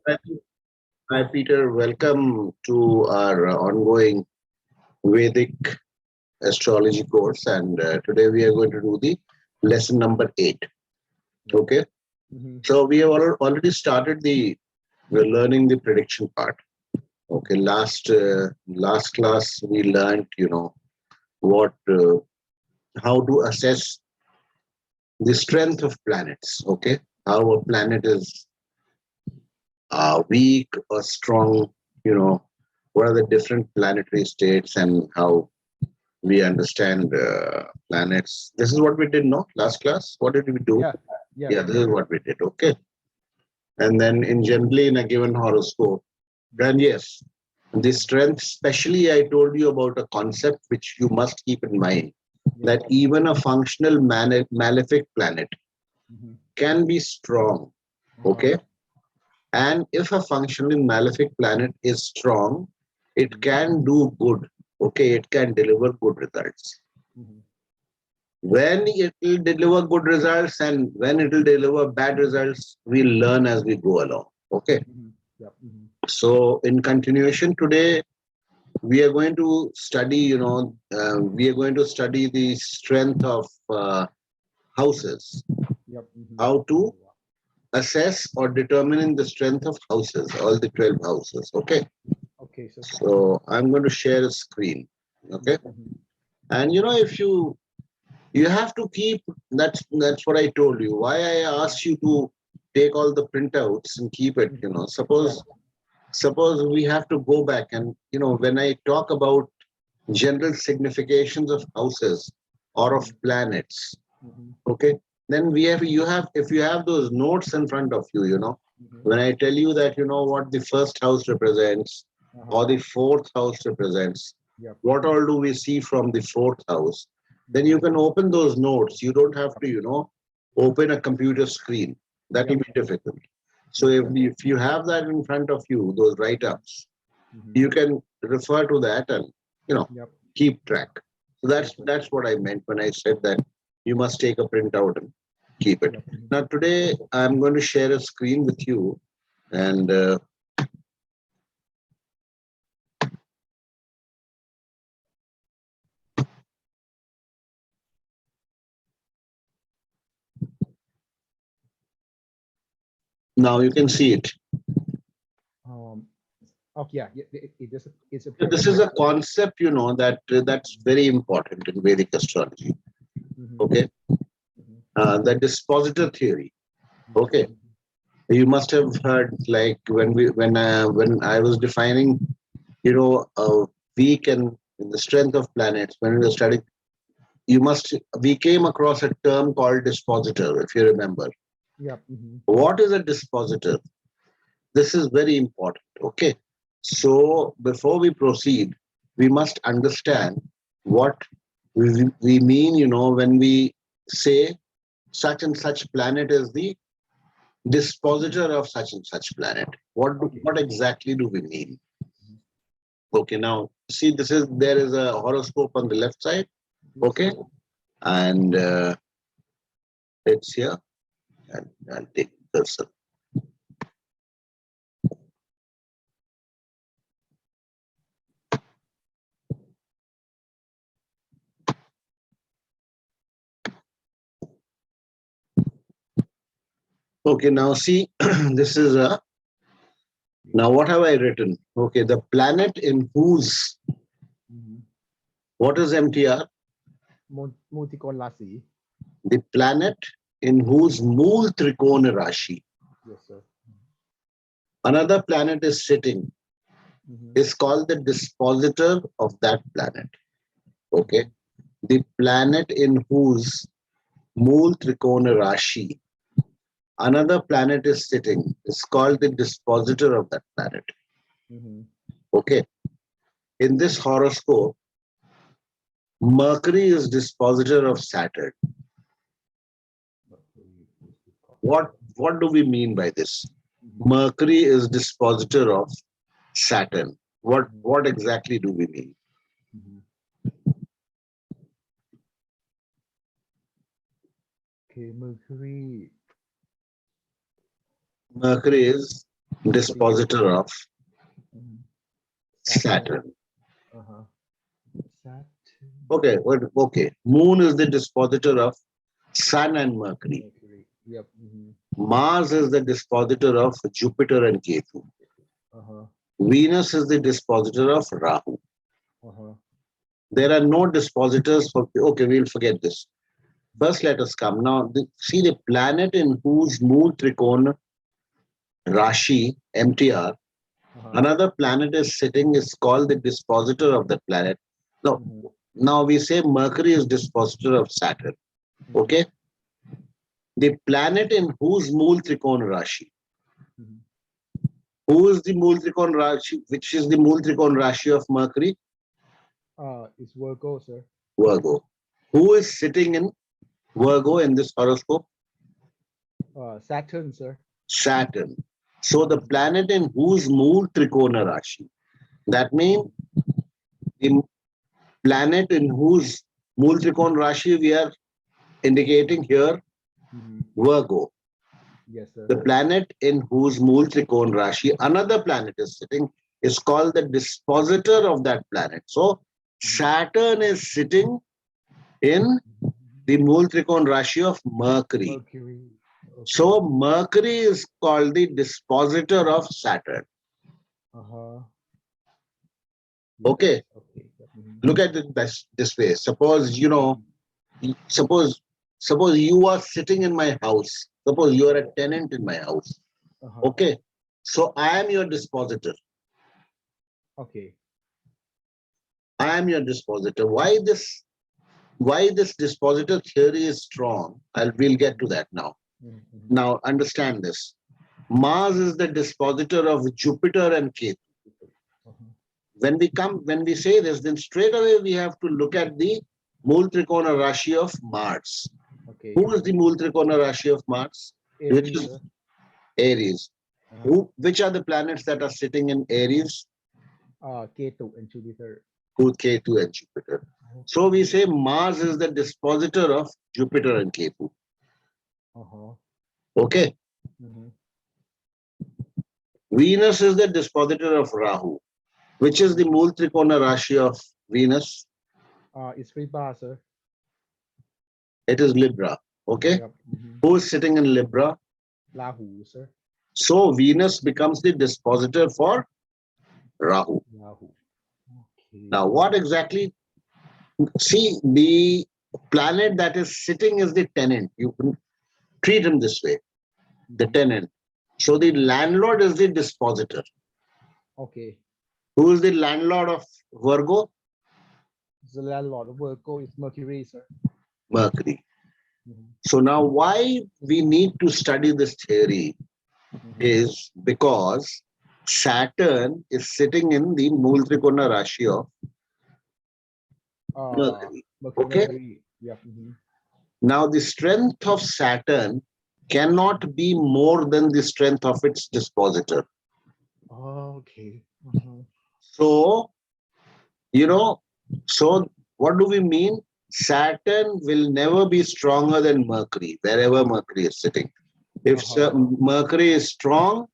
Hi, Hi, Peter. Welcome to our ongoing Vedic astrology course. And today we are going to do the lesson number 8. Okay. Mhm. So we have already started we're learning the prediction part. Okay. Last class we learned, what, how to assess the strength of planets. Okay. How a planet is weak or strong, you know, what are the different planetary states and how we understand planets. This is what we did, no? Last class. What did we do? Yeah, yeah, Yeah, this is what we did. Okay. And then in generally in a given horoscope, then yes, the strength, especially I told you about a concept which you must keep in mind yeah. that even a functional malefic planet Mhm. can be strong. Uh-huh. Okay. And if a functionally malefic planet is strong, it Mhm. can do good. Okay. It can deliver good results. Mhm. When it will deliver good results and when it will deliver bad results, we learn as we go along. Okay. Mhm. Yep. Mhm. So in continuation today, we are going to study, we are going to study the strength of houses, Yep. Mhm. how to assess or determine the strength of houses, all the 12 houses. Okay. Okay, so So I'm going to share a screen. Okay. yep. Mhm. And you have to keep, that's what I told you. Why I asked you to take all the printouts and keep it, Mhm. suppose Yeah. suppose we have to go back and when I talk about general significations of houses or of Mhm. planets. Mhm. Okay. Then if you have those notes in front of you, Mhm. when I tell you that what the first house represents Uh-huh. or the fourth house represents, Yep. what all do we see from the fourth house, then you Mhm. can open those notes. You don't have Yep. to, open a computer screen. That will Yep. be difficult. So Yep. if you have that in front of you, those write-ups, Mhm. you can refer to that and, you know, Yep. keep track. So Okay, sir. that's what I meant when I said that you must take a printout and keep it. Yep. Mhm. Now today I'm going to share a screen with you, and now you can see it. Um. Oh yeah. It is. It's This appearing is here. a concept, that's very important in Vedic astrology. Mhm. Okay, Mhm. the dispositor theory. Yep. Okay, Mhm. you must have heard like when I was defining, weak and the strength of planets when we were studying. We came across a term called dispositor, if you remember. Yep. Mhm. What is a dispositor? This is very important. Okay. Yep. So before we proceed, we must understand what we mean, when we say such and such planet is the dispositor of such and such planet. Okay. What exactly do we mean? Mhm. Okay, now see, there is a horoscope on the left side. Yes, Okay, sir. and it's here, and I'll take cursor. Okay, now see, this is a now what have I written? Okay, the planet in whose, Mhm. what is MTR? Multicolasi. The planet in whose Mool Trikona Rashi Yes, sir. another planet is sitting Mhm. is called the dispositor of that planet. Okay, Mhm. the planet in whose Mool Trikona Rashi another planet is sitting is called the dispositor of that planet. Mhm. Okay, in this horoscope, Mercury is dispositor of Saturn. Mercury is the What positive. what do we mean by this? Mhm. Mercury is dispositor of Saturn. What Mhm. what exactly do we mean? Mhm. Okay, Mercury. Mercury is dispositor of Mhm. Saturn. Uh-huh. Saturn. Okay. Moon is the dispositor of Sun and Mercury. Mercury. Yep. Mhm. Mars is the dispositor of Jupiter and Ketu. Uh-huh. Venus is the dispositor of Rahu. Uh-huh. There are no dispositors for. Okay, we'll forget this. First, let us come now. See the planet in whose moon trikona Rashi MTR. Uh-huh. Another planet is sitting is called the dispositor of the planet. Now, Mhm. now we say Mercury is dispositor of Saturn. Mhm. Okay, the planet in whose mool trikona Rashi. Mhm. Who is the mool trikona Rashi? Which is the mool trikona Rashi of Mercury? It's Virgo, sir. Virgo. Who is sitting in Virgo in this horoscope? Saturn, sir. Saturn. So the planet in whose mool trikona Rashi. That means the planet in whose mool trikona Rashi we are indicating here Mhm. Virgo. Yes, sir. The planet in whose mool trikona Rashi another planet is sitting is called the dispositor of that planet. So Saturn is sitting in the mool trikona Rashi of Mercury. Mercury. Okay. So Mercury is called the dispositor of Saturn. Uh-huh. Okay, Okay. Yep. Mhm. look at it this way. Suppose suppose you are sitting in my house. Suppose you are a tenant in my house. Uh-huh. Okay, so I am your dispositor. Okay. I am your dispositor. Why this dispositor theory is strong? We'll get to that now. Mhm. Mhm. Now understand this. Mars is the dispositor of Jupiter and Ketu. Uh-huh. When we say this, then straight away we have to look at the mool trikona Rashi of Mars. Okay. Who is the mool trikona Rashi of Mars? Which Aries, is sir. Aries. Uh-huh. Which are the planets that are sitting in Aries? Ketu and Jupiter. Ketu and Jupiter. So we say Mars is the dispositor of Jupiter and Ketu. Uh-huh. Okay. Mhm. Venus is the dispositor of Rahu. Which is the mool trikona Rashi of Venus? It's Riba, sir. It is Libra. Okay. Yep. Mhm. Who is sitting in Libra? Lahu, sir. So Venus becomes the dispositor for Rahu. Lahu. Okay. Now, what exactly? See, the planet that is sitting is the tenant. You can treat him this way, the Mhm. tenant. So the landlord is the dispositor. Okay. Who is the landlord of Virgo? The landlord of Virgo is Mercury, sir. Mercury. Mhm. So now why we need to study this theory Mhm. is because Saturn is sitting in the mool trikona Rashi of Mercury. Okay. Mercury. Yep. Mhm. Now the strength of Saturn cannot be more than the strength of its dispositor. Okay. Uh-huh. So, you know, so what do we mean? Saturn will never be stronger than Mercury, wherever Mercury is sitting. If Mercury is strong,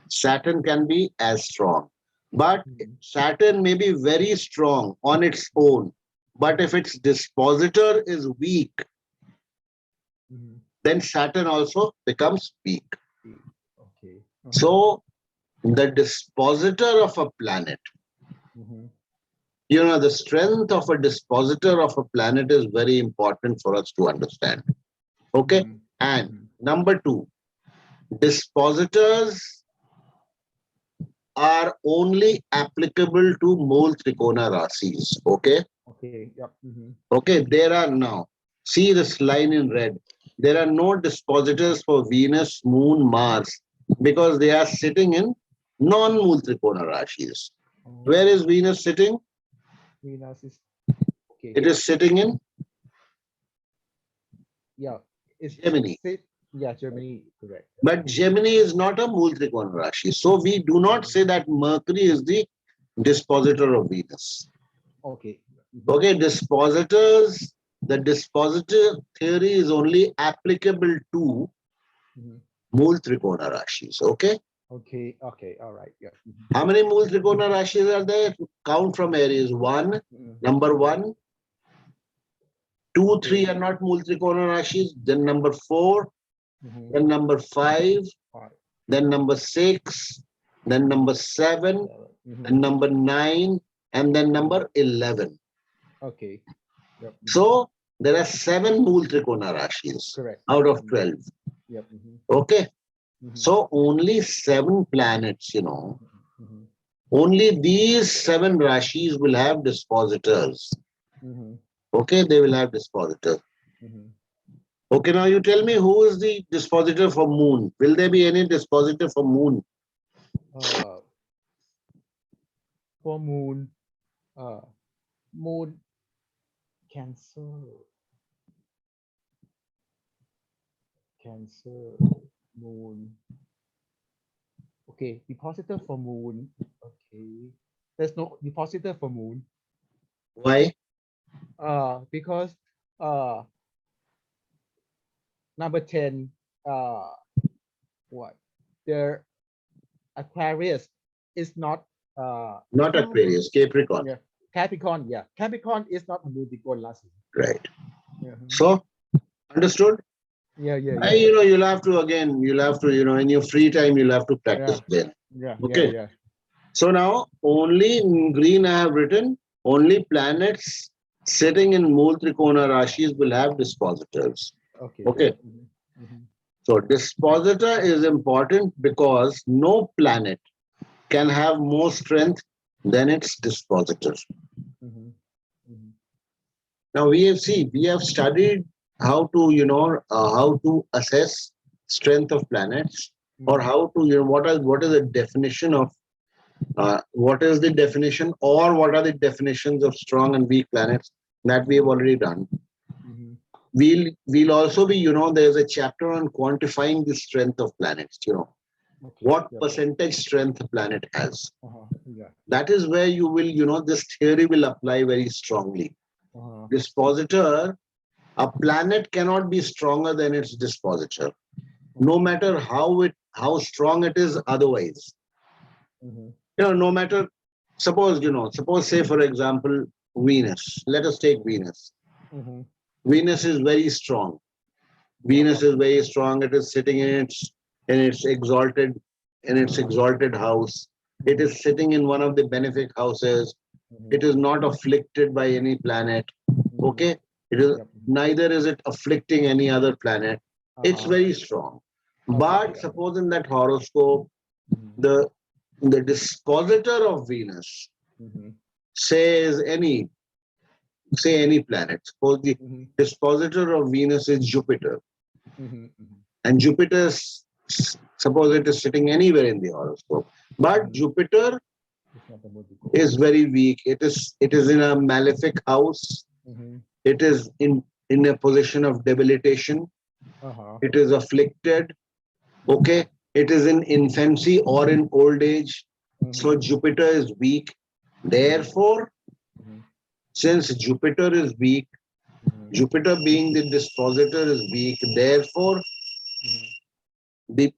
Saturn can be as strong. But Mhm. Saturn may be very strong on its own. But if its dispositor is weak, Mhm. then Saturn also becomes weak. Okay. Uh-huh. So the dispositor of a planet, Mhm. the strength of a dispositor of a planet is very important for us to understand. Okay. Mhm. And Mhm. number two, dispositors are only applicable to mole trikona rasis. Okay. Okay. Yep. Mhm. Okay. There are now, see this line in red. There are no dispositors for Venus, Moon, Mars because they are sitting in non-mole trikona rashis. Where is Venus sitting? Venus is okay. It is sitting in Yeah. It's Gemini. yeah, Germany, correct. But Gemini is not a mool trikona rashi. So we do not say that Mercury is the dispositor of Venus. Okay. Mhm. Okay, dispositors, the dispositor theory is only applicable to Mhm. mool trikona rashis. Okay. Okay. Okay. All right. Yeah. How many Mool Trikona Rashis are there? Count from areas. One, number one, two, three are not Mool Trikona Rashis. Then number four, then number five, then number six, then number seven, and number nine, and then number 11. Okay. Yep. So there are 7 Mool Trikona Rashis Correct. out of 12. Yep. Okay. So only 7 planets, only these 7 Rashis will have dispositors. Okay, they will have dispositors. Okay, now you tell me who is the dispositor for moon? Will there be any dispositor for moon? For moon, moon, Cancer, moon. Okay, depositor for moon. Okay, there's no depositor for moon. Why? Because number 10, what? Their Aquarius is not Not Aquarius, Capricorn. yeah, Capricorn. Yeah, Capricorn is not a multiple last. Right. Yeah. So, understood? Yeah. You'll have to in your free time, you'll have to practice then. Yeah. Okay. Yeah. So now, only in green I have written, only planets sitting in Mool Trikona Rashis will have dispositors. Okay. So dispositor is important because no planet can have more strength than its dispositor. Now we have studied how to assess strength of planets, or how to, what is the definition of, what is the definition, or what are the definitions of strong and weak planets, that we have already done. We'll also be, there's a chapter on quantifying the strength of planets, what percentage strength a planet has. That is where you will, this theory will apply very strongly. Dispositor, a planet cannot be stronger than its dispositor, no matter how strong it is otherwise. No matter, suppose say for example, Venus. Let us take Venus. Venus is very strong. Venus is very strong. It is sitting in its exalted house. It is sitting in one of the benefic houses. It is not afflicted by any planet. Okay, neither is it afflicting any other planet. It's very strong. But suppose in that horoscope, the dispositor of Venus, say any planet. Suppose the dispositor of Venus is Jupiter, and Jupiter, suppose it is sitting anywhere in the horoscope, but Jupiter is very weak. It is in a malefic house. It is in a position of debilitation. It is afflicted. Okay, it is in infancy or in old age. So Jupiter is weak. Therefore, since Jupiter is weak, Jupiter being the dispositor is weak. Therefore, the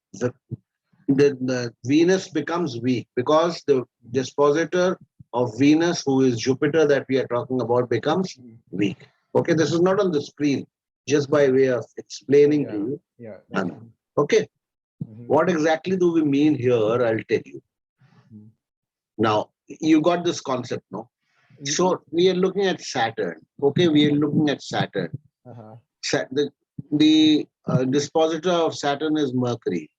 Venus becomes weak, because the dispositor of Venus, who is Jupiter that we are talking about, becomes weak. Okay, this is not on the screen, just by way of explaining to you. Okay, what exactly do we mean here? I'll tell you. Now, you got this concept, no? So we are looking at Saturn. Okay, we are looking at Saturn. The dispositor of Saturn is Mercury.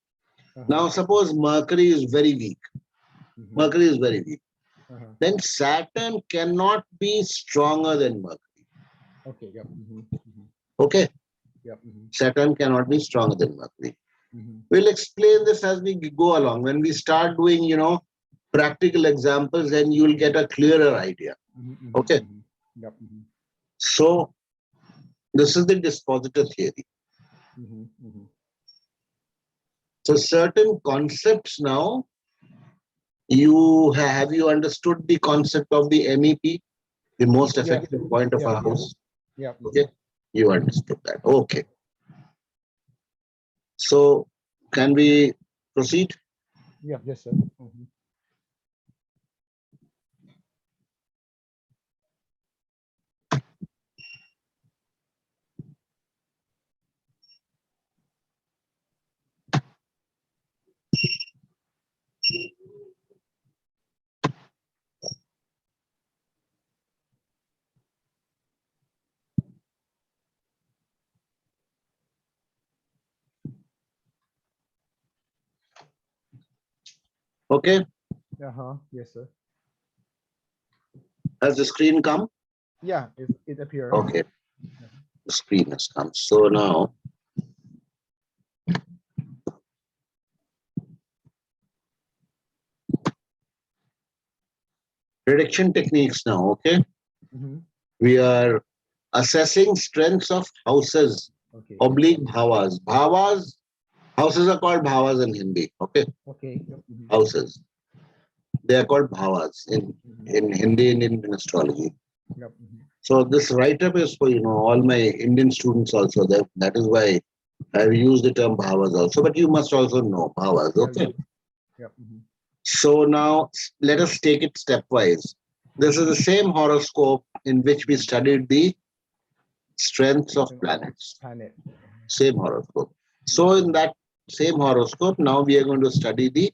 Now, suppose Mercury is very weak. Mercury is very weak. Then Saturn cannot be stronger than Mercury. Okay? Saturn cannot be stronger than Mercury. We'll explain this as we go along. When we start doing, practical examples, then you will get a clearer idea. Okay? So, this is the dispositor theory. So, certain concepts now, have you understood the concept of the MEP, the most effective point of a house? Okay, you understood that. Okay. So, can we proceed? Yeah, yes, sir. Mhm. Okay, Yes, sir. has the screen come? Yeah, it appears. Okay, the screen has come. So now, prediction techniques now, okay? Mm-hmm. We are assessing strengths of houses, Okay. oblique bhavas. Bhavas, houses are called bhavas in Hindi, okay? Okay. Yep. Mm-hmm. Houses. They are called bhavas Mm-hmm. in Hindi and Indian astrology. Yep. Mm-hmm. So this write-up is for, all my Indian students also. That is why I've used the term bhavas also, but you must also know bhavas, Yeah. okay? Yep. Mm-hmm. So now let us take it stepwise. This is the same horoscope in which we studied the strengths of Then planets. planet. Same horoscope. Yes, So sir. in that same horoscope, now we are going to study the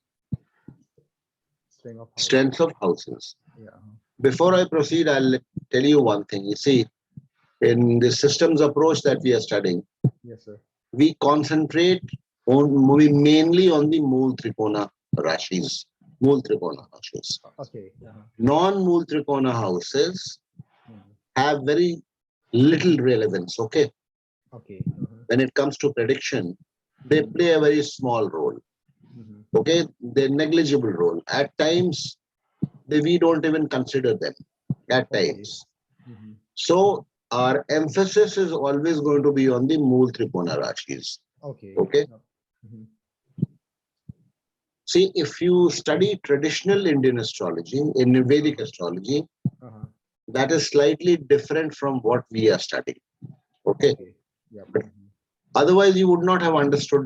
String of house. strengths of houses. Yeah. Before I proceed, I'll tell you one thing. You see, in the systems approach that we are studying, Yes, sir. we concentrate mainly on the Mool Trikona Rashis. Mool Trikona Rashis. Okay. Non-Mool Trikona houses Mhm. have very little relevance, okay? Okay. When it comes to prediction, they play a very small role, Mhm. okay? They're negligible role. At times, we don't even consider them at Okay. times. Mhm. So our emphasis is always going to be on the Mool Trikona Rashis, Okay. okay? Yep. Mhm. See, if you study traditional Indian astrology, in Vedic astrology, Uh-huh. that is slightly different from what we are studying, okay? Okay. Yep. But otherwise, you would not have understood.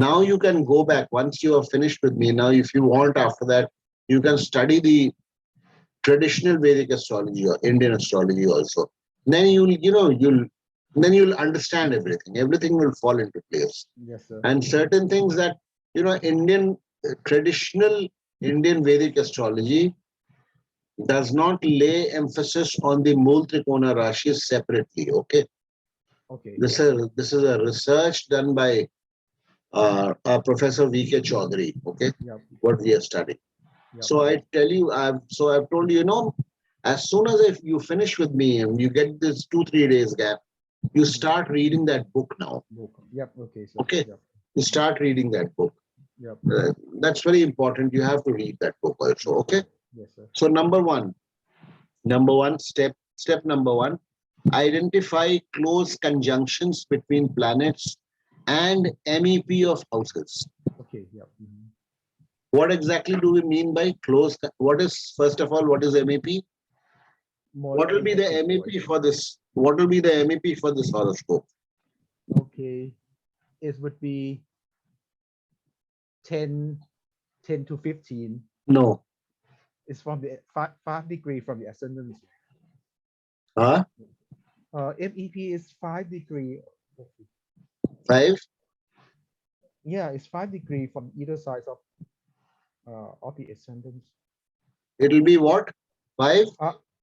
Now you can go back once you are finished with me. Now, if you want after that, you can study the traditional Vedic astrology or Indian astrology also. Then you'll understand everything. Everything will fall into place. Yes, sir. And certain things that Indian traditional Indian Vedic astrology does not lay emphasis on the Mool Trikona Rashis separately. Okay, Okay. this is a research done by Professor V.K. Chaudhary. Okay, Yep. what we are studying. Yep. So I tell you, I've told you, as soon as if you finish with me and you get this 2-3 days gap, you start reading that book now. Book. Yep. Okay, sir. Okay, Yep. you start reading that book. Yep. That's very important. You have to read that book also. Okay. Yes, sir. So step number one, identify close conjunctions between planets and MEP of houses. Okay. Yep. Mhm. What exactly do we mean by close? What is, first of all, what is MEP? More What will be the MEP for this? What will be the MEP for this horoscope? Okay. It would be 10, 10 to 15. No. It's from the 5 degree from the ascendant. Huh? MEP is 5 degree. 5? Yeah, it's 5 degree from either side of the ascendant. It will be what? 5?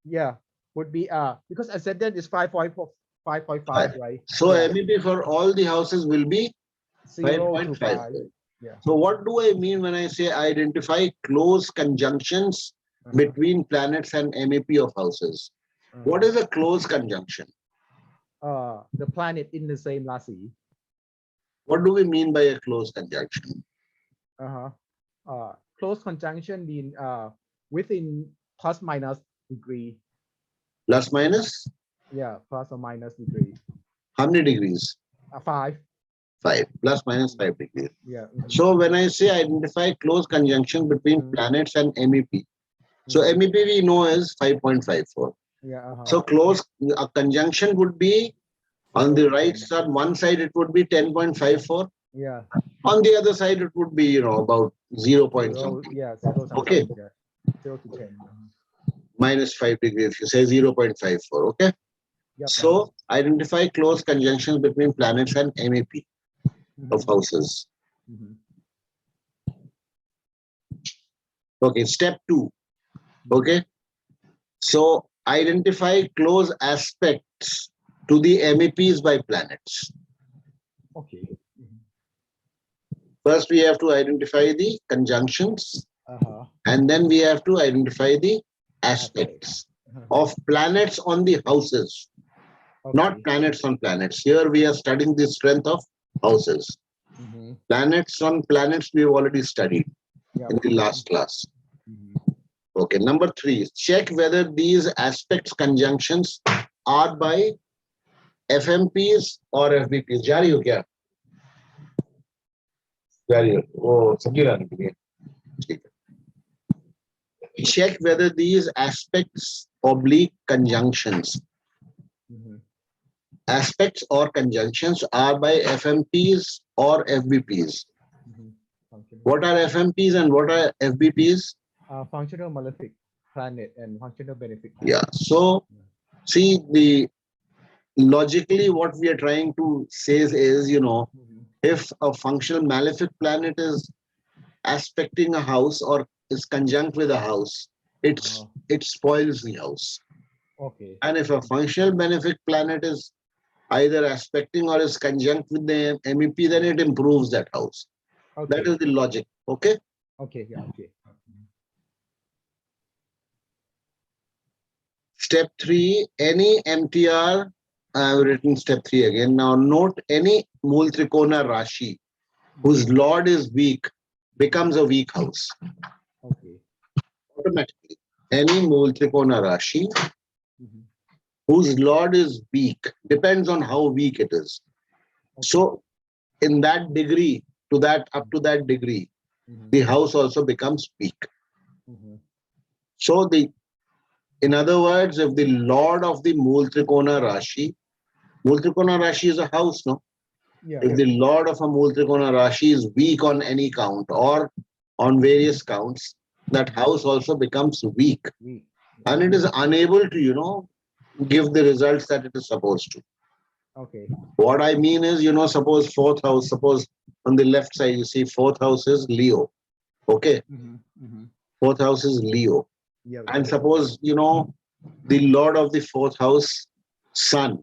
Yeah, would be because ascendant is 5.4, 5.5, 5. right? So Yeah, MEP for all the houses will be 0 to 5.5. 5. Yeah. So what do I mean when I say identify close conjunctions between planets and MEP of houses? What is a close conjunction? The planet in the same Rasi. What do we mean by a close conjunction? Close conjunction mean within plus minus degree. Plus minus? Yeah, plus or minus degree. How many degrees? 5. 5. Plus minus 5 degrees. Yeah. So when I say identify close conjunction between planets and MEP, so MEP we know is 5.54. Yeah. So close, a conjunction would be on the right side, one side it would be 10.54 Yeah. On the other side, it would be, about 0 point Zero. something. Yeah. Zero Okay, something. Yeah. 0 to 10. -5 degrees, if you say 0.54. Okay. Yep. So identify close conjunctions between planets and MAP of houses. Okay, step 2. Okay. So identify close aspects to the MAPs by planets. Okay. First, we have to identify the conjunctions, Uh-huh. and then we have to identify the Aspect. aspects of planets on the houses, not Okay. planets on planets. Here we are studying the strength of houses. Planets on planets we have already studied Yep. in the last class. Okay, number 3, check whether these aspects conjunctions are by FMPs or FBPs. जा रही हो क्या? जा रही हो? वो सब्जी लाने के लिए. ठीक है. Check whether these aspects oblique conjunctions, aspects or conjunctions are by FMPs or FBPs. What are FMPs and what are FBPs? Functional malefic planet and functional benefic. Yeah. So see, the logically what we are trying to say is, if a functional malefic planet is aspecting a house or is conjunct with a house, it spoils the house. Okay. And if a functional benefic planet is either aspecting or is conjunct with the MEP, then it improves that house. Okay. That is the logic. Okay. Okay. Yeah. Okay. Step 3, any MTR. I have written step 3 again. Now note any Mool Trikona Rashi whose lord is weak becomes a weak house. Okay. Automatically. Any Mool Trikona Rashi whose lord is weak, depends on how weak it is. Okay. So in that degree, up to that degree, the house also becomes weak. So in other words, if the lord of the Mool Trikona Rashi is a house, no? Yeah. If the lord of a Mool Trikona Rashi is weak on any count or on various counts, that house also becomes weak. Weak. And it is unable to, give the results that it is supposed to. Okay. What I mean is, suppose fourth house, suppose on the left side, you see fourth house is Leo. Okay. Fourth house is Leo. Yeah. And suppose, the lord of the fourth house, sun,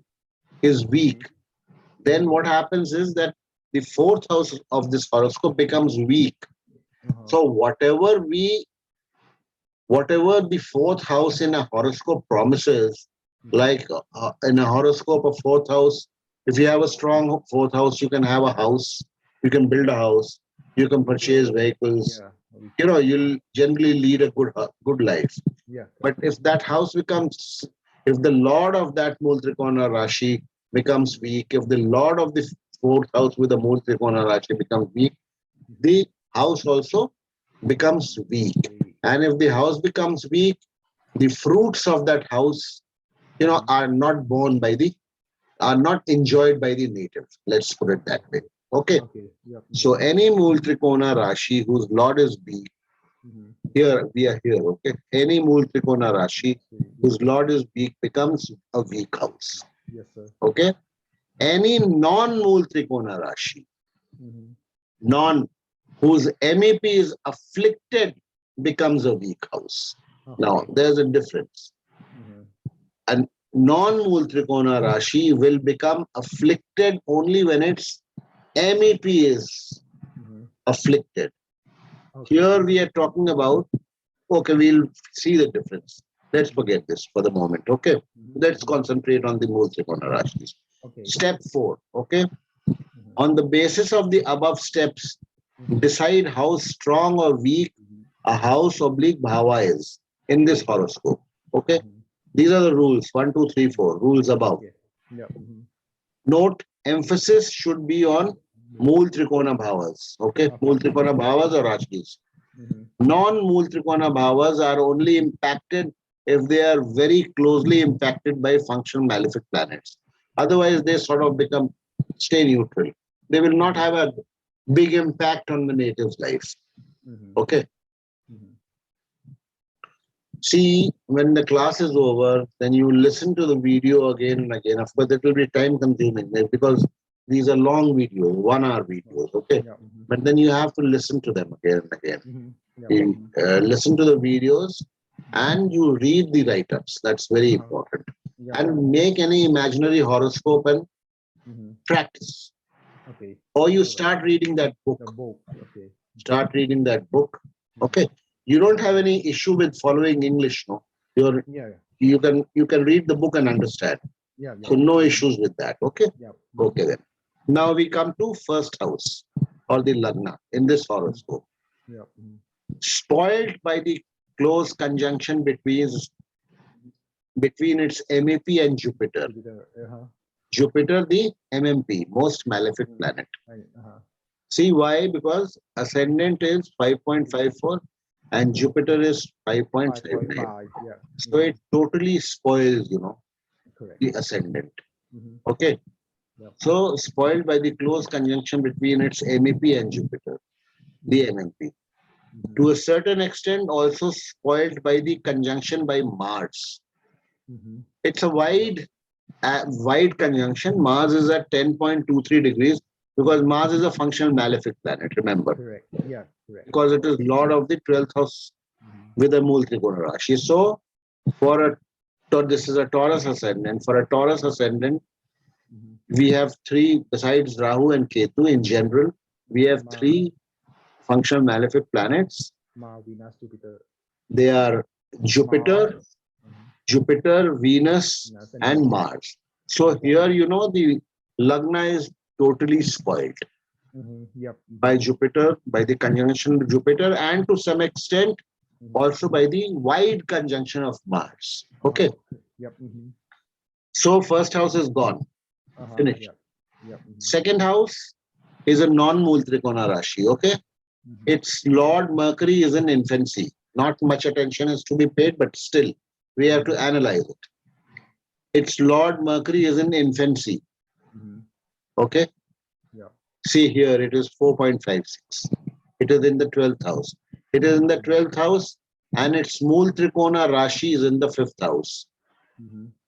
is weak. Then what happens is that the fourth house of this horoscope becomes weak. So whatever the fourth house in a horoscope promises, like in a horoscope of fourth house, if you have a strong fourth house, you can have a house, you can build a house, you can purchase vehicles. Yeah. You'll generally lead a good life. Yeah. But if that house becomes, if the lord of that Mool Trikona Rashi becomes weak, if the lord of the fourth house with the Mool Trikona Rashi becomes weak, the house also becomes weak. And if the house becomes weak, the fruits of that house, are not enjoyed by the native. Let's put it that way. Okay. Okay. Yep. So any Mool Trikona Rashi whose lord is weak, here we are here. Okay. Any Mool Trikona Rashi whose lord is weak becomes a weak house. Yes, sir. Okay. Any non-Mool Trikona Rashi, whose MEP is afflicted, becomes a weak house. Now, there's a difference. A non-Mool Trikona Rashi will become afflicted only when its MEP is afflicted. Here we are talking about, okay, we'll see the difference. Let's forget this for the moment, okay? Let's concentrate on the Mool Trikona Rashis. Okay. Step 4, okay? On the basis of the above steps, decide how strong or weak a house oblique bhava is in this horoscope. Okay. These are the rules 1, 2, 3, 4 rules above. Yeah. Note emphasis should be on Mool Trikona bhavas. Okay. Mool Trikona bhavas or Rashis. Non-Mool Trikona bhavas are only impacted if they are very closely impacted by functional malefic planets. Otherwise, they sort of stay neutral. They will not have a big impact on the native's life. Mhm. Okay. Mhm. See, when the class is over, then you listen to the video again and again. Of course, it will be time consuming because these are long videos, 1 hour videos. Okay. Yeah. Mhm. But then you have to listen to them again and again. Mhm. Yeah. You Mhm. listen to the videos and you read the write-ups. That's very Uh-huh. important. Yeah. And make any imaginary horoscope and Mhm. practice. Okay. Or you All right. start reading that The book. book. Okay. Start reading that book. Mhm. Okay. You don't have any issue with following English, no? You're Yeah. Yeah. you can read the book and understand. Yeah. Yeah. So no Mhm. issues with that. Okay. Yeah. Mhm. Okay then. Now we come to first house or the lagna in this Mhm. horoscope. Yeah. Mhm. Spoiled by the close conjunction between its MAP and Jupiter. Jupiter. Uh-huh. Jupiter, the MMP, most malefic Mhm. planet. Uh-huh. See why? Because ascendant is 5.54 and Jupiter is 5.59. 5.5. Yeah. So Mhm. it totally spoils, Correct. the ascendant. Mhm. Okay. Yep. So spoiled by the close conjunction between its MEP and Jupiter, the Mhm. MMP. Mhm. To a certain extent, also spoiled by the conjunction by Mars. Mhm. It's a Yep. wide conjunction. Mars is at 10.23 degrees because Mars is a functional malefic planet, remember, Correct. Yeah. Correct. because it is lord of the 12th house Mhm. with a Mool Trikona Rashi. So, this is a Taurus ascendant. For a Taurus ascendant, Mhm. we have three, besides Rahu and Ketu in general, we have Ma, three functional malefic planets. Venus, Jupiter, They are Jupiter, Mars, mhm, Venus, Venus, and and Mars. Mars. So Yep. here, the Lagna is totally spoiled Yep. by Jupiter, by the conjunction of Jupiter, and to some extent also by the wide conjunction of Mars. Okay. Yep. So first house is gone, finished. Yep. Yep. Second house is a non-Mool Trikona Rashi. Okay. Its Lord Mercury is in infancy. Not much attention is to be paid, but still we have to analyze it. Its Lord Mercury is in infancy. Okay. Yep. See here, it is 4.56. It is in the 12th house. It is in the 12th house, and its Mool Trikona Rashi is in the 5th house.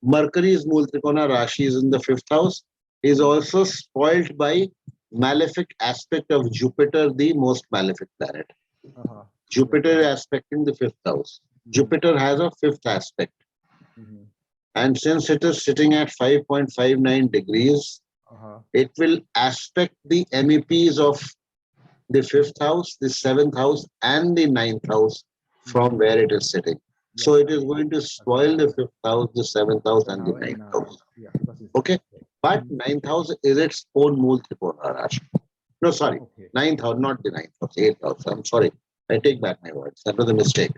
Mercury's Mool Trikona Rashi is in the 5th house. Is also spoilt by malefic aspect of Jupiter, the most malefic planet. Jupiter is aspecting the 5th house. Jupiter has a 5th aspect. And since it is sitting at 5.59 degrees, it will aspect the MEPs of the 5th house, the 7th house, and the 9th house from where it is sitting. So it is going to spoil the 5th house, the 7th house, and the 9th house. Yeah, because it's Okay. But 9th house is its own Mool Trikona Rashi. No, sorry. okay. 9th house, not the 9th house, 8th house. I'm sorry. I take back my words. That was a mistake.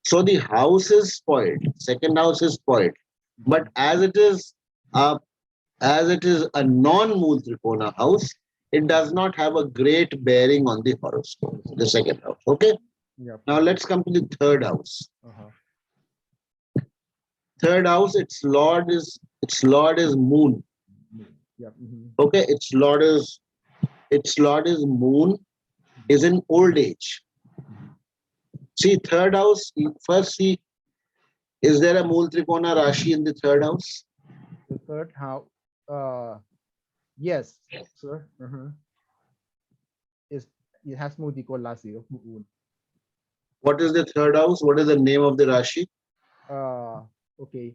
So the house is spoiled. Second house is spoiled. But as it is a non-Mool Trikona house, it does not have a great bearing on the horoscope, the second house. Okay. Yep. Now let's come to the third house. Uh-huh. Third house, its lord is Moon. Yep. Okay, its lord is Moon, is in old age. See, third house, first see, is there a Mool Trikona Rashi in the third house? The third house, yes, sir. Is it has multicolor zero moon. What is the third house? What is the name of the Rashi? Okay,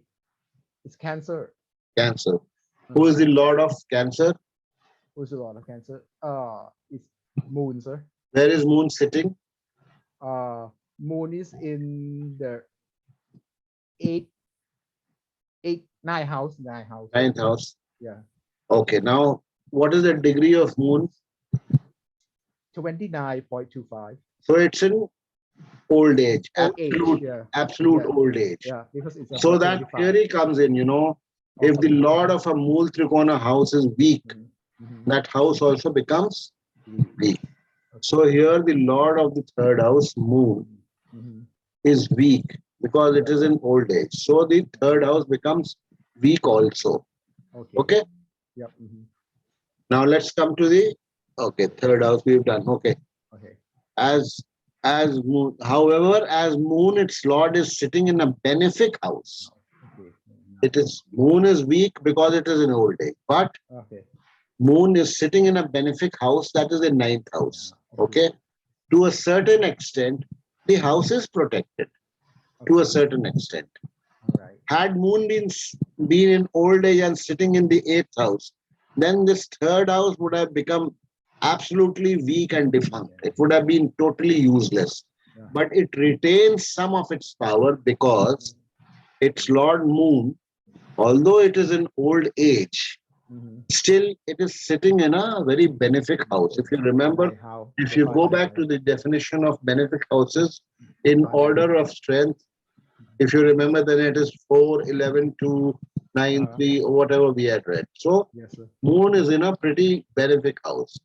it's Cancer. Cancer. Who is the lord of Cancer? Who's a lot of Cancer? It's Moon, sir. Where is Moon sitting? Moon is in the eight, nine house, Ninth house. Yeah, Okay, now what is the degree of Moon? 29.25. So it's in old age, Old age, absolute yeah, old age. yeah, because it's So above that 75. theory comes in, if the lord of a Mool Trikona house is weak, that house also becomes weak. So here the lord of the third house, Moon, is weak because it is in old age. So the third house becomes weak also. Okay. Yep. Now let's come to the Okay, third house we've done. Okay. Okay. As as moon, however, as moon, its lord is sitting in a benefic house. Okay. It is moon is weak because it is in old age, but Okay. moon is sitting in a benefic house that is in ninth house. Okay. Okay, to a certain extent, the house is protected to a Okay. certain extent. All right. Had moon been in old age and sitting in the eighth house, then this third house would have become absolutely weak and defunct. Yeah. It would have been totally useless. Yeah. But it retains some of its power because its Lord Moon, although it is in old age, Mm-hmm. still it is sitting in a very benefic house. If you remember, By how? if The you five go back house. to the definition of benefic houses in Five order house. of strength, if you remember, then it is 4, 11, 2, 9, 3, or whatever we had read. So Yes, sir. Moon is in a pretty benefic house.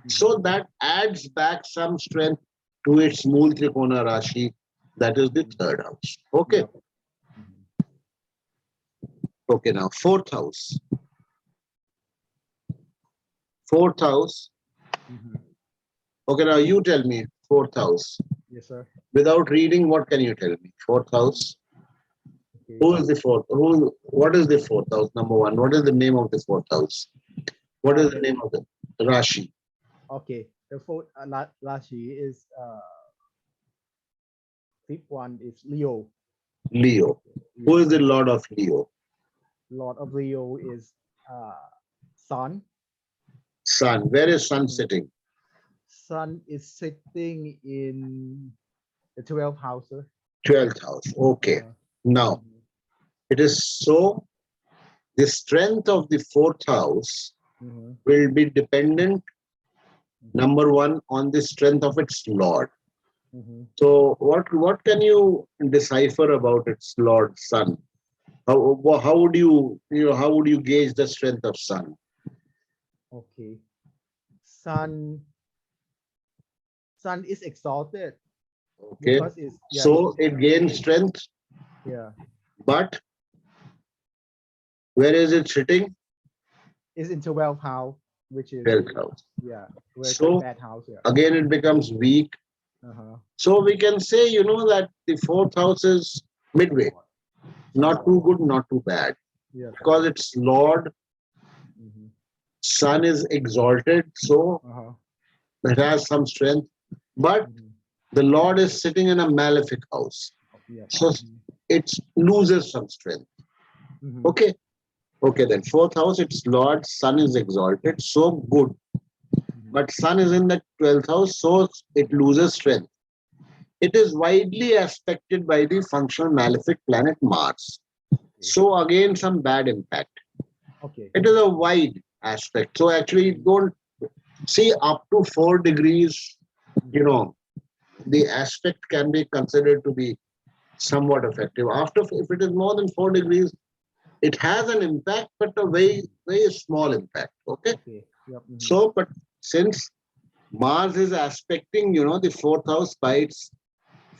So Mhm. that adds back some strength to its Mool Trikona Rashi, that is the third house. Okay. Yep. Mhm. Okay, now fourth house. Fourth house. Mhm. Okay, now you tell me fourth house. Yes, sir. Without reading, what can you tell me? Fourth house. Okay. Who is the fourth? What is the fourth house? Number one. What is the name of the fourth house? What is the The name of the Rashi? okay. The fourth Rashi is fifth one is Leo. Leo. Who Yes. is the Lord of Leo? Lord of Leo is uh Sun. Sun. Where is Sun Mhm. sitting? Sun is sitting in the 12th house, sir. 12th house. Okay. Uh, Now, mhm. it is so the strength of the fourth house Mhm. will be dependent, Mhm. number one, on the strength of its Lord. Mhm. So, what can you decipher about its Lord Sun? How would how would you gauge the strength of Sun? Okay. Sun Sun is exalted Okay. because it's yeah So it gains okay. strength, Yeah. but where is it sitting? It's in 12th house, which is 12th house. yeah, where it's a So bad house. Yeah. again, it becomes weak. Uh-huh. So we can say, that the fourth house is midway, Somewhat. not Somewhat. too good, not too bad, Yeah. because its Lord Mm-hmm. Sun is exalted, so Uh-huh. it has some strength. But Mm-hmm. the Lord is sitting in a malefic house, Yeah. so Mm-hmm. it loses some strength. Mm-hmm. Okay, okay. Then fourth house, its Lord Sun is exalted, so good. Mm-hmm. But Sun is in the 12th house, so it loses strength. It is widely aspected by the functional malefic planet Mars. Okay. So again, some bad impact. Okay. It is a wide aspect. So actually, don't see up to 4 degrees. You Mm-hmm. know, the aspect can be considered to be somewhat effective. After, if it is more than 4 degrees, it has an impact, but a very very small impact. Okay. Okay. Yep. Mm-hmm. So, but since Mars is aspecting, the fourth house by its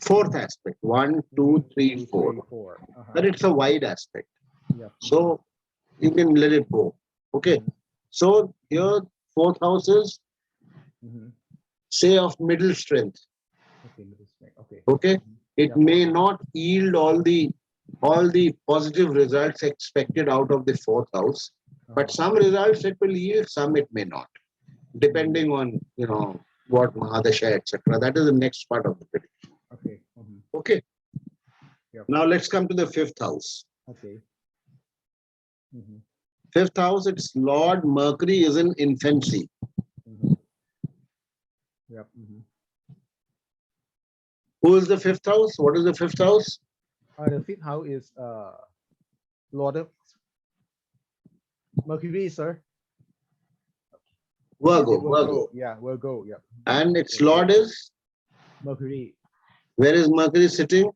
fourth aspect, one, Mm-hmm. two, three, Two, four. three, four. Uh-huh. But it's a wide aspect. Yep. Mm-hmm. So you can let it go. Okay. Mm-hmm. So here, fourth house is, Mm-hmm. say, of middle strength. Okay. Middle strength. Okay. Okay. Mm-hmm. It Yep. may not yield all the positive results expected out of the fourth house, but Uh-huh. some results it will yield, some it may not, Mm-hmm. depending on what Mahadasha, etc. That is the next part of the prediction. Okay. Mm-hmm. Okay. Yep. Now let's come to the fifth house. Okay. Mm-hmm. Fifth house, its Lord Mercury is in infancy. Mm-hmm. Yep. Mm-hmm. Who is the fifth house? What is the fifth house? The fifth house is Lord of Mercury, sir. Is Virgo, it Virgo. Virgo? Yeah, Virgo. Yep. And its Virgo. Lord is? Mercury. Where is Mercury sitting?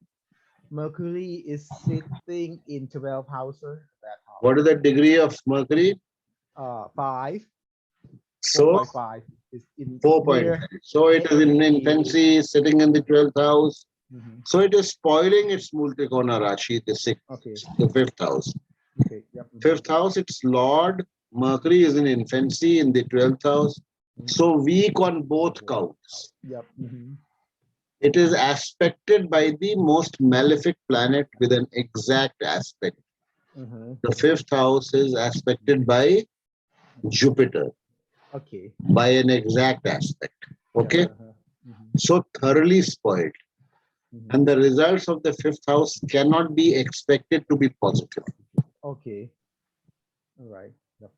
Mercury is sitting in 12 house, sir. That house. What is the degree of Mercury? 5, So 4.5 is in 4.5. near So it near is in 8. infancy, sitting in the 12th house. Mm-hmm. So it is spoiling its Multikona Rashi, the sixth, Okay. the fifth house. Okay. Yep. Mm-hmm. Fifth house, its Lord Mercury is in infancy in the 12th house. So weak on both counts. Yep. It is aspected by the most malefic planet with an exact aspect. The fifth house is aspected by Jupiter Okay. by an exact aspect. Okay. Yeah. So thoroughly spoiled. And the results of the fifth house cannot be expected to be positive. Okay. All right. Yep.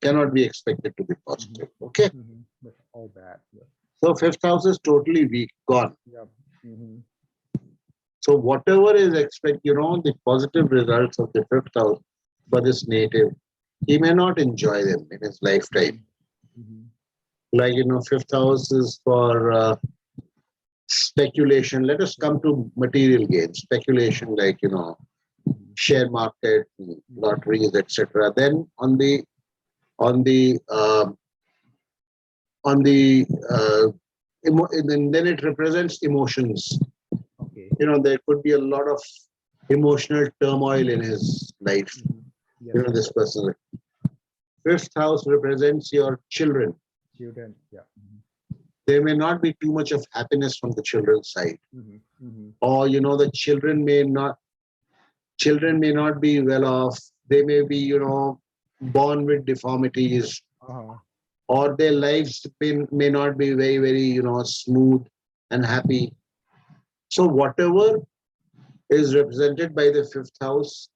Cannot be expected to be positive. Okay. That's all bad. Yep. So fifth house is totally weak, gone. Yep. So whatever is the positive results of the fifth house for this native, he may not enjoy them in his lifetime. Like, fifth house is for speculation. Let us come to material gains, speculation, like, share market, lotteries, etc. Then then it represents emotions. Okay. There could be a lot of emotional turmoil in his life. Yeah. This person. Fifth house represents your children. Children. Yeah. There may not be too much of happiness from the children's side, or the children may not be well off. They may be born with deformities, or their lives may not be very, very smooth and happy. So whatever is represented by the fifth house,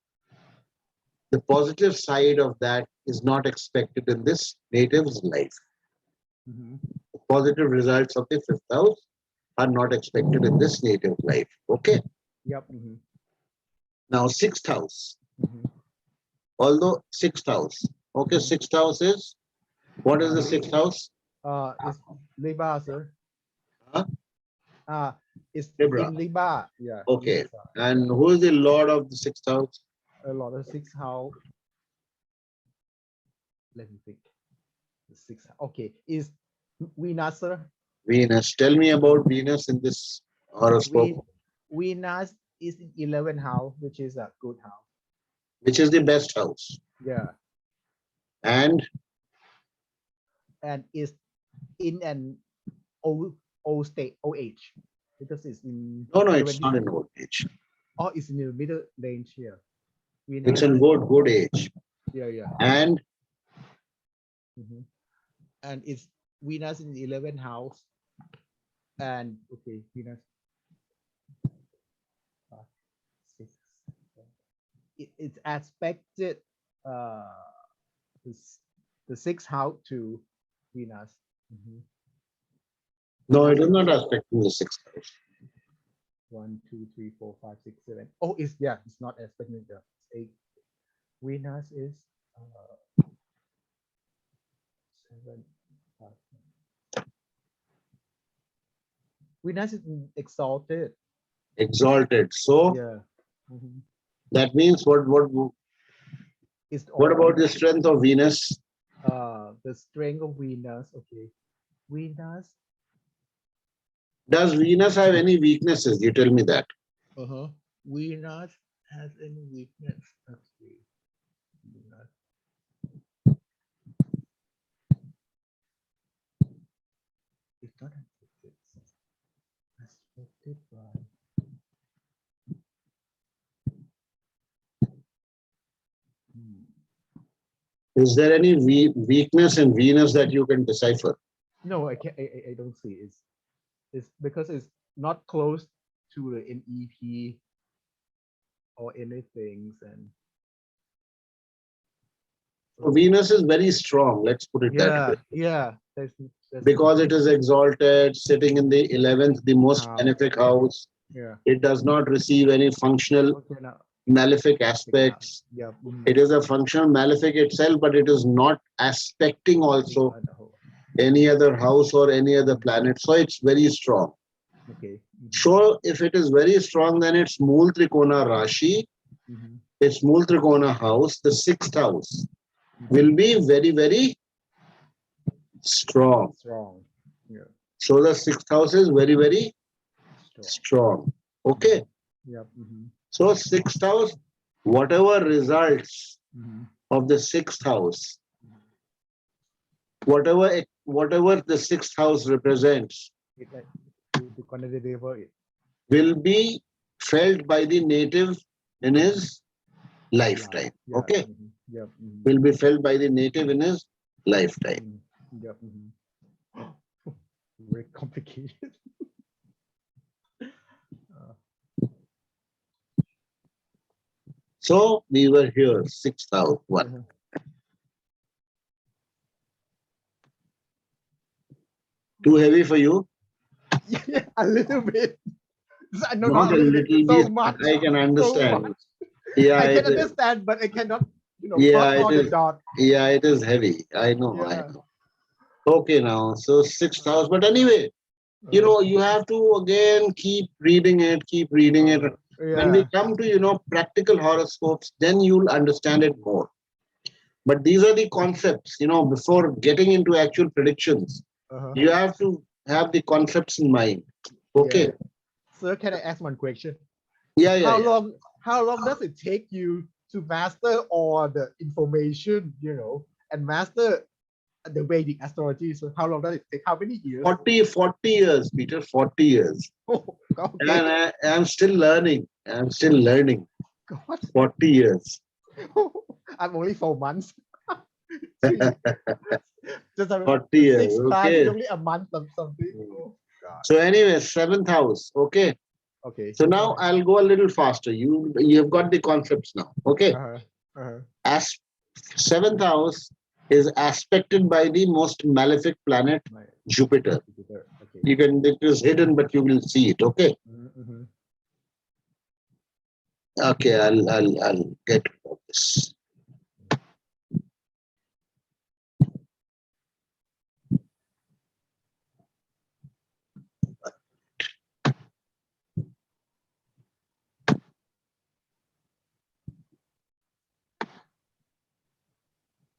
the positive side of that is not expected in this native's life. The positive results of the fifth house are not expected in this native life. Okay. Yep. Now sixth house. Although sixth house. Okay, sixth house is, what is the sixth house? It's Libra, sir. Huh? It's Libra. in Libra. Yeah. Okay. Libra. And who is the lord of the sixth house? A lot of sixth house. Let me think. The sixth. Okay. Is Venus, sir? Venus. Tell me about Venus in this horoscope. Venus is in 11th house, which is a good house. Which is the best house? Yeah. And is in an old state, old age, because it's in. no, it's not in old age. Oh, it's in the middle range here. It's in good age. Yeah. And and it's Venus in the 11th house. And okay, Venus. It's aspected the sixth house to Venus. No, it is not aspecting the sixth house. 1, 2, 3, 4, 5, 6, 7. Oh, it's not aspecting the 8. Venus is 7. Venus is exalted. Exalted. So Yeah. that means what about the strength of Venus? The strength of Venus. Okay. Venus. Does Venus have any weaknesses? You tell me that. Venus has any weakness? Okay. Venus. It's not aspected by. Is there any weakness in Venus that you can decipher? No, I can't. I don't see. It's because it's not close to the NEP or anything, and so Venus is very strong. Let's put it that way. Yeah. That's because it is exalted, sitting in the 11th, the most benefic house. Yeah. It does not receive any functional malefic aspects. Yeah. It is a functional malefic itself, but it is not aspecting also any other house or any other planet. So it's very strong. Okay. So if it is very strong, then it's Mool Trikona Rashi, its Mool Trikona house, the sixth house, will be very, very strong. Yeah. So the sixth house is very, very strong. Okay. Yep. So sixth house, whatever results of the sixth house whatever the sixth house represents It like to deliver it. will be felt by the native in his Life. lifetime. Yeah. Okay, Yep. will be felt by the native in his lifetime. Yep. Very complicated. So we were here, sixth house, one. Too heavy for you? Yeah, a little bit. No, Not not a a little bit. little So bit. much. I can So understand. much. Yeah, I can it is. understand, but I cannot, Yeah, plot it all the is. dots. Yeah, it is heavy. I know. I Yeah. know. Okay, now so sixth house. But anyway, you have to again keep reading it, keep reading it. When we Yeah. come to practical horoscopes, then you'll understand it more. But these are the concepts. Before getting into actual predictions, you have to have the concepts in mind. Okay. Yeah. Sir, can I ask one question? Yeah, yeah, How yeah. long how long does it take you to master all the information, and master the Vedic astrology? So how long does it take? How many years? 40 years, Peter. 40 years. Oh, And okay. I'm still learning. I'm still learning. God. 40 years. I'm only 4 months. Three. Just 40 years. 6 months is Okay. only a month or something. Oh God. So anyway, seventh house. Okay. Okay. So now I'll go a little faster. You've got the concepts now. Okay. Uh-huh. Uh-huh. As seventh house is aspected by the most malefic planet, Right. Jupiter. Okay. It is hidden, but you will see it. Okay. Mm-hmm. Okay. I'll get rid of this.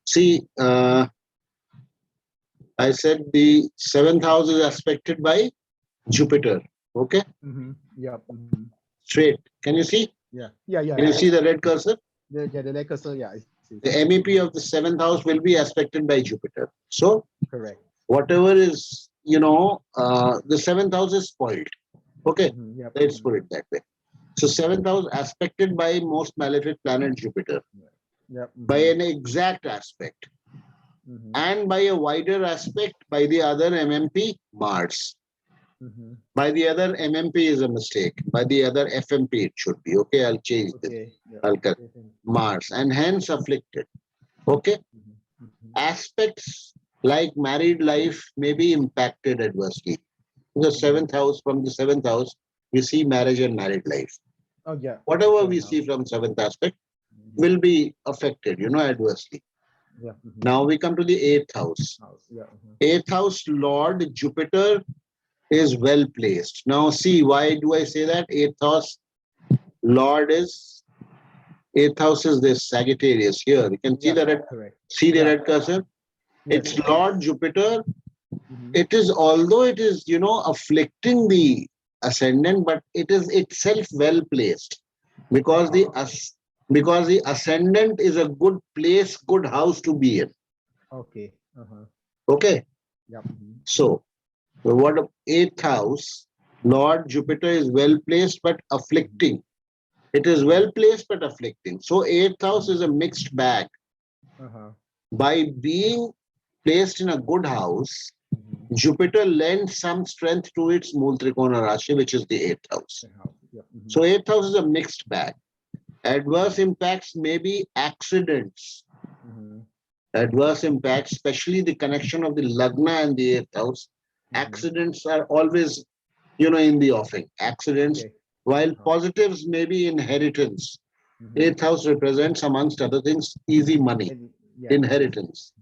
See, I said the seventh house is aspected by Jupiter. Okay. Yep. Straight. Can you see? Yeah. Can you see the red cursor? The leg cursor, yeah. The MEP of the seventh house will be aspected by Jupiter. So Correct. whatever is, the seventh house is spoiled. Okay. Yep. Let's put it that way. So seventh house aspected by most malefic planet Jupiter Yep. by an exact aspect, and by a wider aspect by the other MMP Mars. By the other MMP is a mistake. By the other FMP it should be. Okay, I'll change this. Okay. Yep. I'll cut Mars and hence afflicted. Okay. Aspects like married life may be impacted adversely. The seventh house, from the seventh house, we see marriage and married life. Oh yeah. Whatever we see from seventh aspect will be affected, adversely. Yeah. Now we come to the eighth house. Yeah. Eighth house Lord Jupiter is well placed. Now see, why do I say that? Eighth house Lord is, eighth house is this Sagittarius here. You can see the red, see the red cursor? It's Lord Jupiter. It is, although it is, afflicting the ascendant, but it is itself well placed because the ascendant is a good place, good house to be in. Okay. Okay. Yep. So what eighth house, Lord Jupiter is well placed but afflicting. It is well placed but afflicting. So eighth house is a mixed bag. By being placed in a good house, Jupiter lends some strength to its Mool Trikona Rashi, which is the eighth house. So eighth house is a mixed bag. Adverse impacts may be accidents. Adverse impacts, especially the connection of the Lagna and the eighth house. Accidents are always, in the offing. Accidents, while positives may be inheritance. Eighth house represents, amongst other things, easy money, inheritance.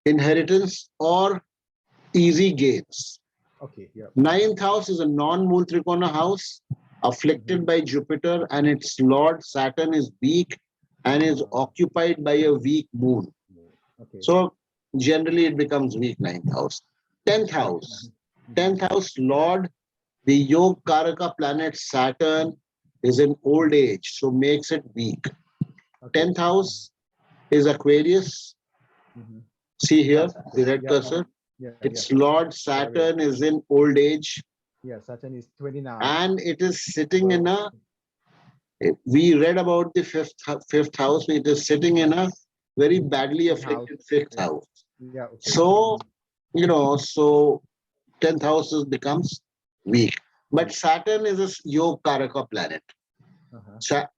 Inheritance or easy gains. Okay. Yeah. Ninth house is a non-Mool Trikona house, afflicted by Jupiter, and its Lord Saturn is weak and is occupied by a weak moon. Okay. So generally it becomes weak, ninth house. 10th house. 10th house Lord, the Yog Karaka planet Saturn is in old age, so makes it weak. 10th house is Aquarius. See here, Yeah. the red Yeah. cursor. Yeah. Yeah. Its Lord Very. Saturn is in old age, Yeah. Saturn is 29. and it is sitting in Well, a. We read about the fifth house. It is sitting in a very badly fifth house. afflicted fifth Yeah. house. Yeah. Okay. So so 10th house becomes weak. But Saturn is a Yog Karaka planet.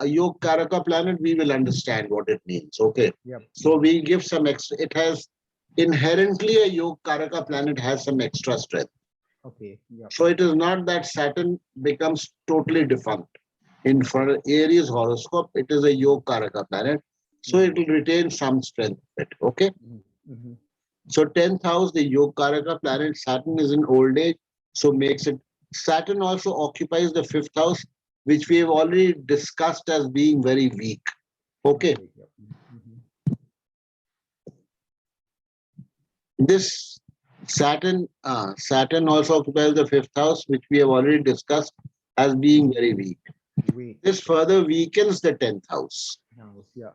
A Yog Karaka planet, we will understand what it means. Okay. Yep. So we give some extra. It has inherently a Yog Karaka planet has some extra strength. Okay. Yep. So it is not that Saturn becomes totally defunct. In for Aries horoscope, it is a Yog Karaka planet. So it will retain some strength. Okay. Mm-hmm. So 10th house, the Yogaraka planet Saturn is in old age, so makes it. Saturn also occupies the fifth house, which we have already discussed as being very weak. Okay. Yep. This Saturn also occupies the fifth house, which we have already discussed as being very weak. This further weakens the 10th house. Yeah.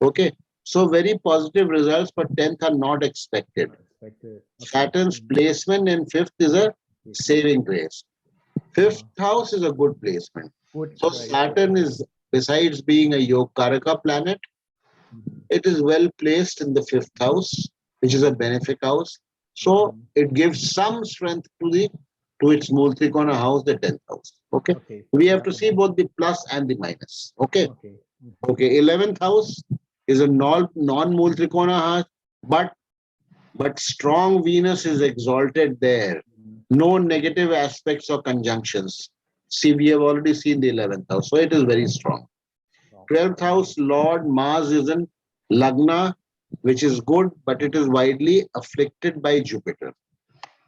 Okay. So very positive results for 10th are not expected. Saturn's placement in fifth is a saving grace. Fifth house is a good placement. So Saturn is, besides being a Yogaraka planet, it is well placed in the fifth house, which is a benefic house. So it gives some strength to its Multrikona house, the 10th house. Okay. We have to see both the plus and the minus. Okay. Okay. 11th house is a non-Multrikona house, but strong Venus is exalted there. No negative aspects or conjunctions. See, we have already seen the 11th house, so it is very strong. 12th house, Lord Mars is in Lagna, which is good, but it is widely afflicted by Jupiter.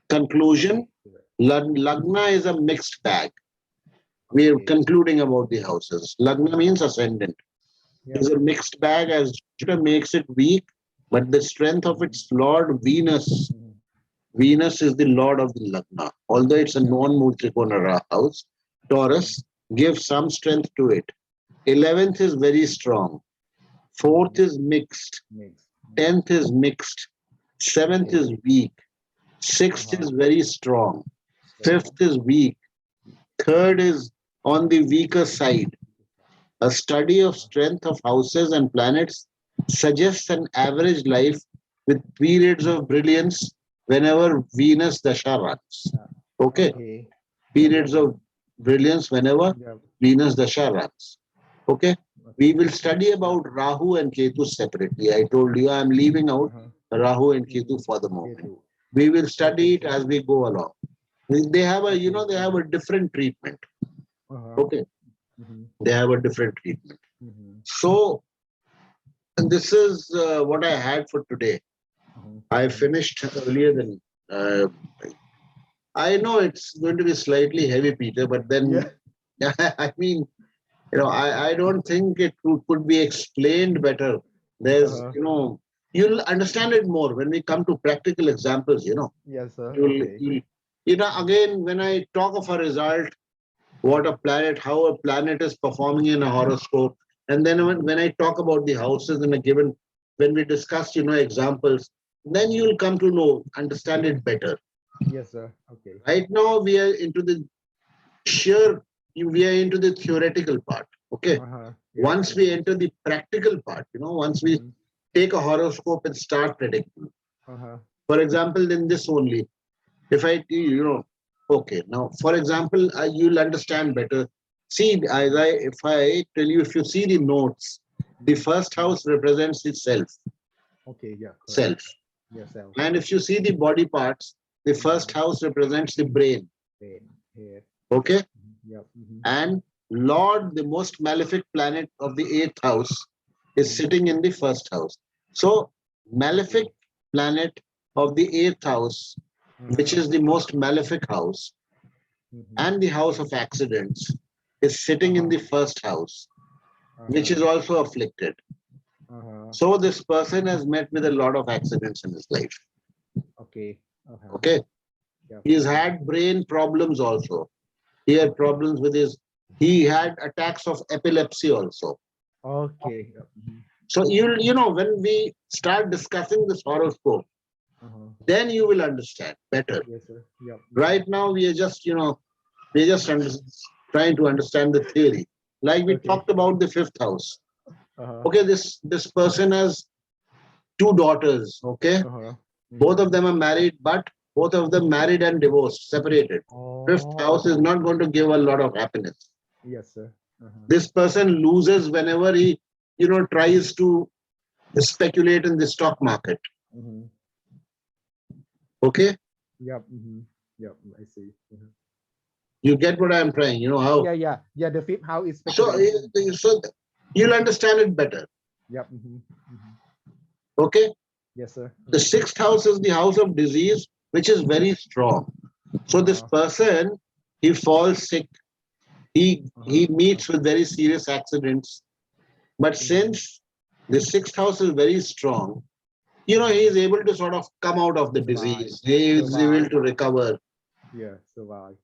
Conclusion, Lagna is a mixed bag. We are concluding about the houses. Lagna means ascendant. It is a mixed bag as Jupiter makes it weak, but the strength of its Lord Venus. Venus is the Lord of the Lagna. Although it's a non-Multrikona house, Taurus gives some strength to it. 11th is very strong. 4th is mixed. 10th is mixed. 7th is weak. 6th is very strong. 5th is weak. 3rd is on the weaker side. A study of strength of houses and planets suggests an average life with periods of brilliance whenever Venus Dasha runs. Okay. Periods of brilliance whenever Venus Dasha runs. Okay. We will study about Rahu and Ketu separately. I told you I am leaving out Rahu and Ketu for the moment. We will study it as we go along. They have a different treatment. Okay. They have a different treatment. So this is what I had for today. I finished earlier than. I know it's going to be slightly heavy, Peter, but then I mean, I don't think it could be explained better. There's, you'll understand it more when we come to practical examples. Yes, sir. Again, when I talk of a result, how a planet is performing in a horoscope. And then when I talk about the houses in a given, when we discuss, examples, then you'll come to understand it better. Yes, sir. Okay. Right now, we are into the theoretical part. Okay. Once we enter the practical part, once we take a horoscope and start predicting. For example, in this only, if I, okay, now, for example, you'll understand better. See, if I tell you, if you see the notes, the first house represents the self. Okay, yeah. Self. Yes, self. And if you see the body parts, the first house represents the brain. Okay? Yep. And Lord, the most malefic planet of the 8th house, is sitting in the first house. So, malefic planet of the 8th house, which is the most malefic house, and the house of accidents, is sitting in the first house, which is also afflicted. So this person has met with a lot of accidents in his life. Okay. Okay. He's had brain problems also. He had problems with he had attacks of epilepsy also. Okay. So when we start discussing this horoscope, Then you will understand better. Yes, sir. Yep. Right now, we are just, trying to understand the theory. Like we Okay. talked about the fifth house. Uh-huh. Okay, this person has two daughters. Okay, Uh-huh. both of them are married, but both of them married and divorced, separated. Fifth house is not going to give a lot of happiness. Yes, sir. This person loses whenever he, tries to speculate in the stock market. Okay, Yep. Yep. I see. you get what I'm trying. How. Yeah. The fifth house is So, speculation. so you'll understand it better. Yep. Okay. Yes, sir. The sixth house is the house of disease, which is very strong. So this person, he falls sick. He meets with very serious accidents. But since the sixth house is very strong, he is able to sort of come out of the disease. He is able to recover. Yeah, survive.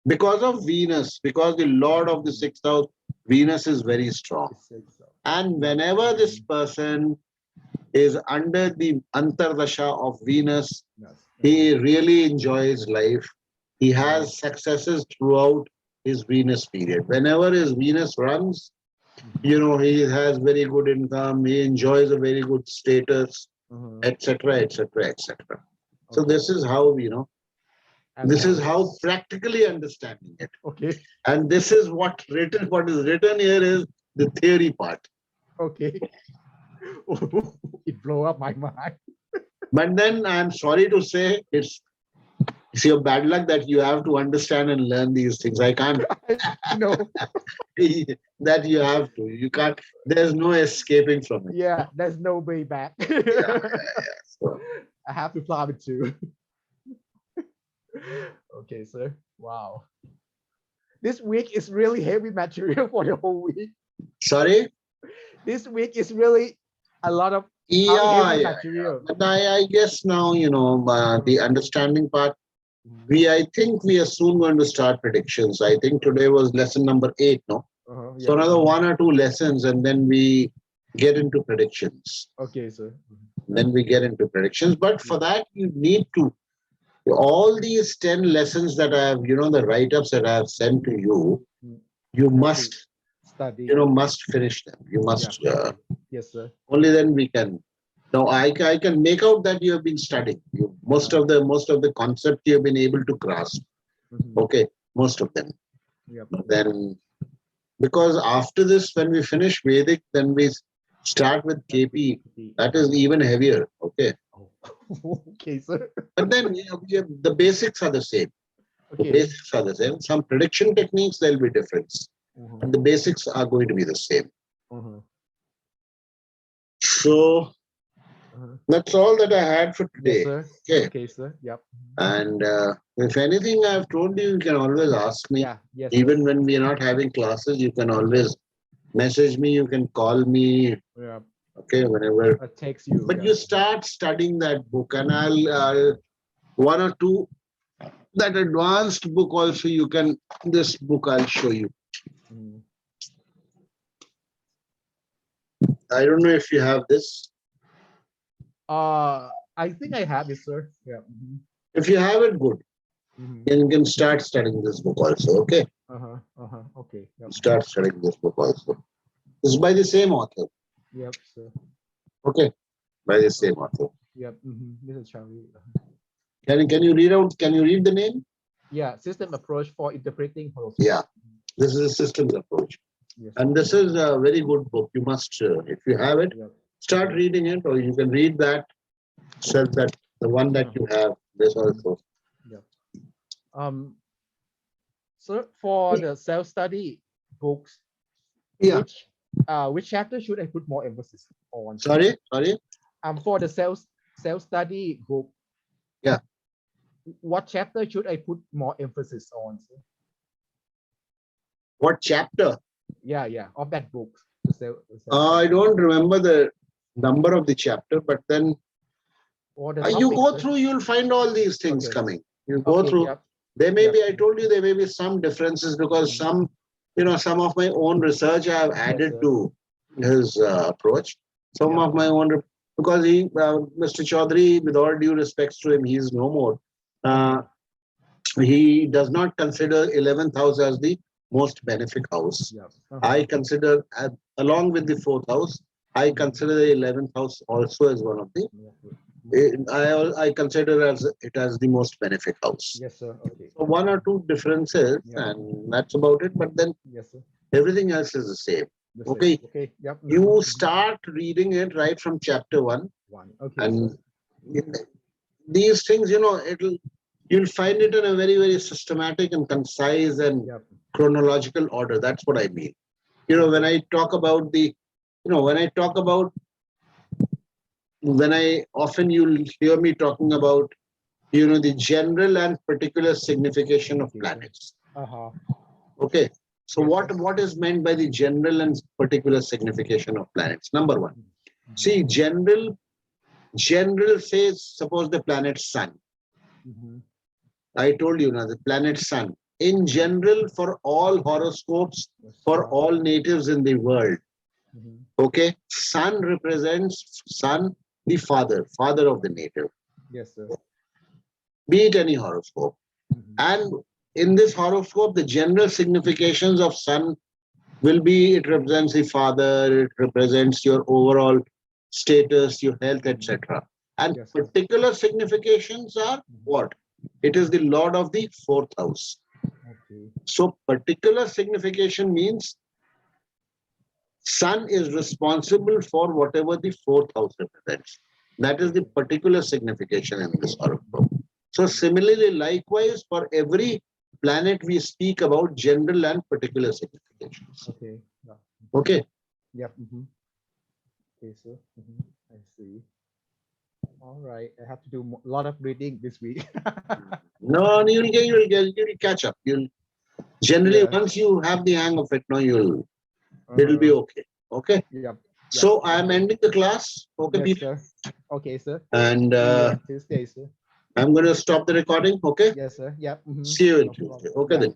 Because of Venus, because the Lord of the sixth house, Venus is very strong. And whenever this person is under the Antardasha of Venus, he really enjoys life. He has successes throughout his Venus period. Whenever his Venus runs, he has very good income, he enjoys a very good status, etc., etc., etc. So this is how, this is how practically understanding it. Okay. And this is what is written here is the theory part. Okay. It blew up my mind. But then I'm sorry to say it's your bad luck that you have to understand and learn these things. I can't. No. That you have to. You can't. There's no escaping from it. Yeah, there's no way back. So, I have to plow it too. Okay, sir. Wow. This week is really heavy material for the whole week. sorry? This week is really a lot of Yeah. material. But I guess now, the understanding part, I think we are soon going to start predictions. I think today was lesson number 8, no? So another 1 or 2 lessons and then we get into predictions. Okay, sir. Then we get into predictions. But for that, you need to, all these 10 lessons that I have, the write-ups that I have sent to you, you must study. Must finish them. You must. Yes, sir. Only then we can. Now I can make out that you have been studying. Most of the concept you have been able to grasp. Okay, most of them. Yep. Then, because after this, when we finish Vedic, then we start with KP. That is even heavier. Okay. Okay, sir. But then the basics are the same. The basics are the same. Some prediction techniques, there will be difference. And the basics are going to be the same. So that's all that I had for today. Yes, sir. Okay. Okay, sir. Yep. And if anything I've told you, you can always ask me. Yeah. Yes. Even when we are not having classes, you can always message me. You can call me. Yeah. Okay, whenever. It takes you. But you start studying that book, and I'll 1 or 2. That advanced book also you can. This book I'll show you. I don't know if you have this. I think I have it, sir. Yeah. If you have it, good. Then you can start studying this book also. Okay. Okay. Yep. Start studying this book also. This is by the same author. Yep, sir. Okay. By the same author. Yep. This is Charlie. Can you read out? Can you read the name? Yeah. System approach for interpreting horoscope. Yeah. This is a systems approach. Yes. And this is a very good book. You must, if you have it, start reading it, or you can read that. So that the one that you have, this also. Yeah. So for the self-study books, which chapter should I put more emphasis on? Sorry. For the self-study book. Yeah. What chapter should I put more emphasis on, sir? What chapter? Yeah, of that book. I don't remember the number of the chapter, but then you go through, you'll find all these things coming. You go through. Yep. There may be, I told you, there may be some differences because some of my own research I have added to his approach. Some of my own because Mr. Chaudhary, with all due respects to him, he is no more. He does not consider 11th house as the most benefic house. Yeah. I consider, along with the 4th house, I consider the 11th house also as one of the. I consider it as the most benefic house. Yes, sir. Okay. So one or two differences, Yeah. and that's about it. But then Yes, sir. everything else is the same. The same. Okay. Okay. Yep. You start reading it right from chapter 1, One. Okay, and sir. these things, you'll find it in a very, very systematic and concise and Yep. chronological order. That's what I mean. When I talk about when I often you'll hear me talking about, the general and particular signification of planets. Uh-huh. Okay. So Yes, what is meant by the general and particular signification of planets? Number one, see, general says, suppose the planet Sun. I told you now, the planet Sun. In general, for all horoscopes, for all natives in the world, okay, Sun represents the father of the native. Yes, sir. Be it any horoscope. And in this horoscope, the general significations of Sun will be, it represents the father, it represents your overall status, your health, etc. And Yes, sir. particular significations are what? It is the Lord of the 4th house. Okay. So particular signification means Sun is responsible for whatever the 4th house represents. That is the particular signification in this horoscope. So similarly, likewise, for every planet we speak about general and particular significations. Okay. Yeah. Okay. Yep. Okay, sir. I see. All right. I have to do a lot of reading this week. No, you'll catch up. Generally, Yeah. once you have the hang of it, it'll be okay. Okay. Yep. So I'm ending the class. Okay, Yes, people. sir. Okay, sir. And See you on Tuesday, sir. I'm going to stop the recording. Okay. Yes, sir. Yep. See you on No Tuesday. problem. Okay Yeah. then.